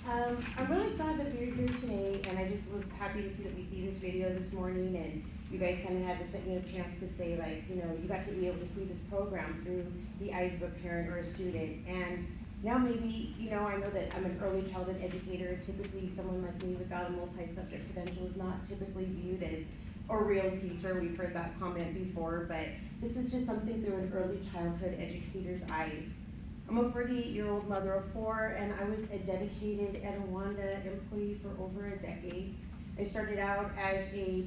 I'm really glad that we're here today, and I just was happy to see that we see this video this morning, and you guys kind of had this chance to say, like, you got to be able to see this program through the eyes of a parent or a student. And now maybe, I know that I'm an early childhood educator. Typically, someone like me without a multi-subject credential is not typically viewed as a real teacher. We've heard that comment before, but this is just something through an early childhood educator's eyes. I'm a 48-year-old mother of 4, and I was a dedicated Etiwanda employee for over a decade. I started out as a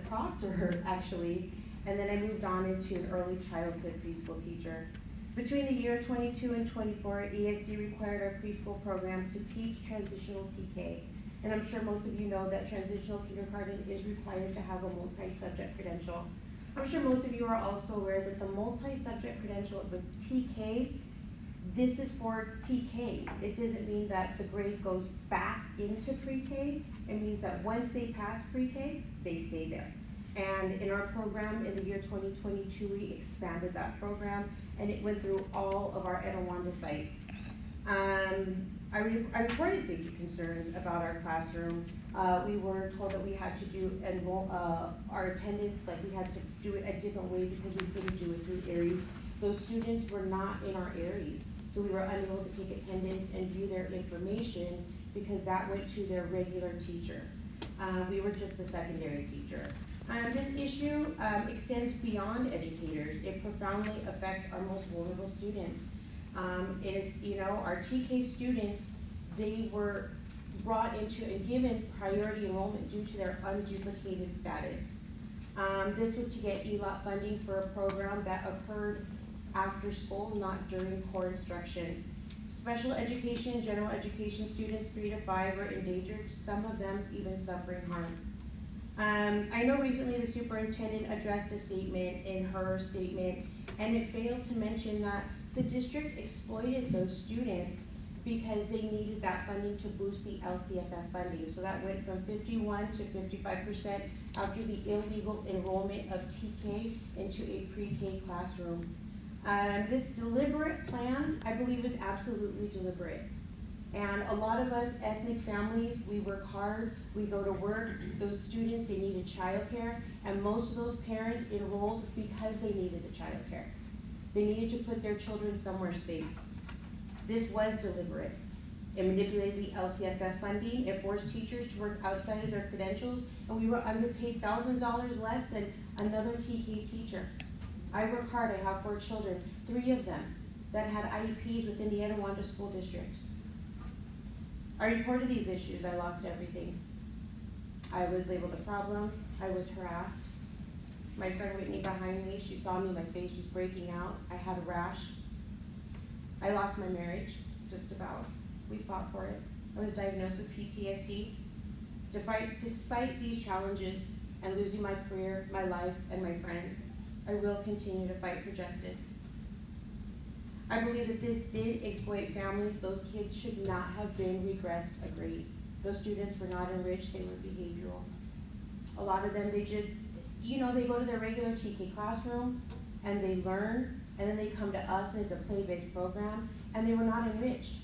proctor, actually, and then I moved on into an early childhood preschool teacher. Between the year 22 and 24, ESD required our preschool program to teach Transitional TK. And I'm sure most of you know that Transitional Kindergarten is required to have a multi-subject credential. I'm sure most of you are also aware that the multi-subject credential of a TK, this is for TK. It doesn't mean that the grade goes back into pre-K. It means that once they pass pre-K, they stay there. And in our program in the year 2022, we expanded that program, and it went through all of our Etiwanda sites. I reported safety concerns about our classroom. We were told that we had to enroll our attendance, like we had to do it a different way because we couldn't do it through Aries. Those students were not in our Aries, so we were unable to take attendance and view their information because that went to their regular teacher. We were just the secondary teacher. This issue extends beyond educators. It profoundly affects our most vulnerable students. Our TK students, they were brought into and given priority enrollment due to their unduplicated status. This was to get ELOT funding for a program that occurred after school, not during core instruction. Special education, general education students 3 to 5 are endangered, some of them even suffering harm. I know recently the superintendent addressed a statement in her statement, and it failed to mention that the district exploited those students because they needed that funding to boost the LCFF funding. So that went from 51 to 55% after the illegal enrollment of TK into a pre-K classroom. This deliberate plan, I believe, is absolutely deliberate. And a lot of us ethnic families, we work hard, we go to work. Those students, they needed childcare, and most of those parents enrolled because they needed the childcare. They needed to put their children somewhere safe. This was deliberate. It manipulated the LCFF funding. It forced teachers to work outside of their credentials, and we were underpaid $1,000 less than another TK teacher. I work hard. I have 4 children, 3 of them that had IEPs within the Etiwanda School District. I reported these issues. I lost everything. I was labeled a problem. I was harassed. My friend Whitney behind me, she saw me, my face was breaking out. I had a rash. I lost my marriage, just about. We fought for it. I was diagnosed with PTSD. Despite these challenges and losing my career, my life, and my friends, I will continue to fight for justice. I believe that this did exploit families. Those kids should not have been regressed a grade. Those students were not enriched, they were behavioral. A lot of them, they just, they go to their regular TK classroom and they learn, and then they come to us and it's a play-based program, and they were not enriched.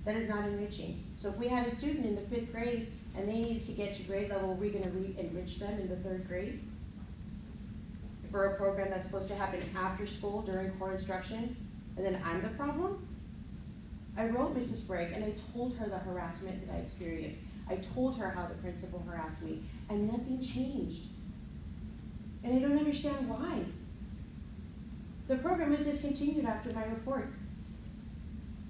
That is not enriching. So if we had a student in the 5th grade and they needed to get to grade level, we're gonna enrich them in the 3rd grade for a program that's supposed to happen after school during core instruction, and then I'm the problem? I wrote Mrs. PreK and I told her the harassment that I experienced. I told her how the principal harassed me, and nothing changed. And I don't understand why. The program was discontinued after my reports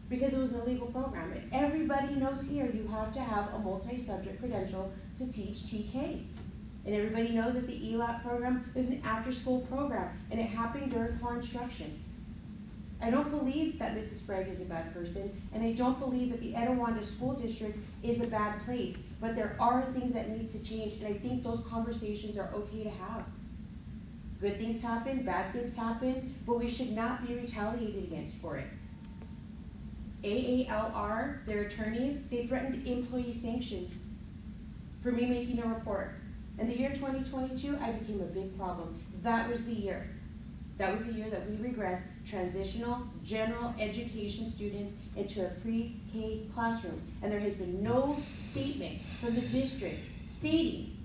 because it was an illegal program. And everybody knows here you have to have a multi-subject credential to teach TK. And everybody knows that the ELOT program is an after-school program, and it happened during core instruction. I don't believe that Mrs. Sprague is a bad person, and I don't believe that the Etiwanda School District is a bad place, but there are things that needs to change, and I think those conversations are okay to have. Good things happen, bad things happen, but we should not be retaliated against for it. AALR, their attorneys, they threatened employee sanctions for me making a report. In the year 2022, I became a big problem. That was the year. That was the year that we regressed transitional general education students into a pre-K classroom. And there has been no statement from the district stating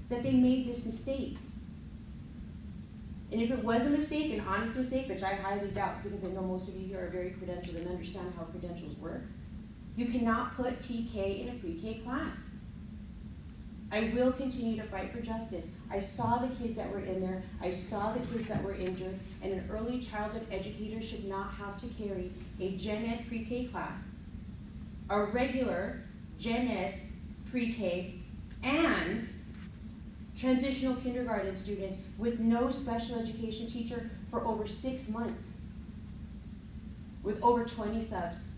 that they made this mistake. And if it was a mistake, an honest mistake, which I highly doubt, because I know most of you here are very credentialed and understand how credentials work, you cannot put TK in a pre-K class. I will continue to fight for justice. I saw the kids that were in there. I saw the kids that were injured, and an early childhood educator should not have to carry a gen ed pre-K class, a regular gen ed pre-K, and transitional kindergarten students with no special education teacher for over 6 months, with over 20 subs.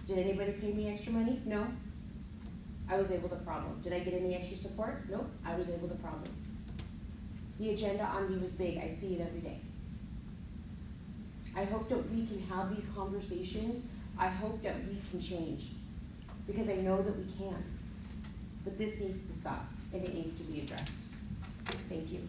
Did anybody pay me extra money? No. I was able to problem. Did I get any extra support? Nope, I was able to problem. The agenda on me was big. I see it every day. I hope that we can have these conversations. I hope that we can change, because I know that we can. But this needs to stop, and it needs to be addressed. Thank you.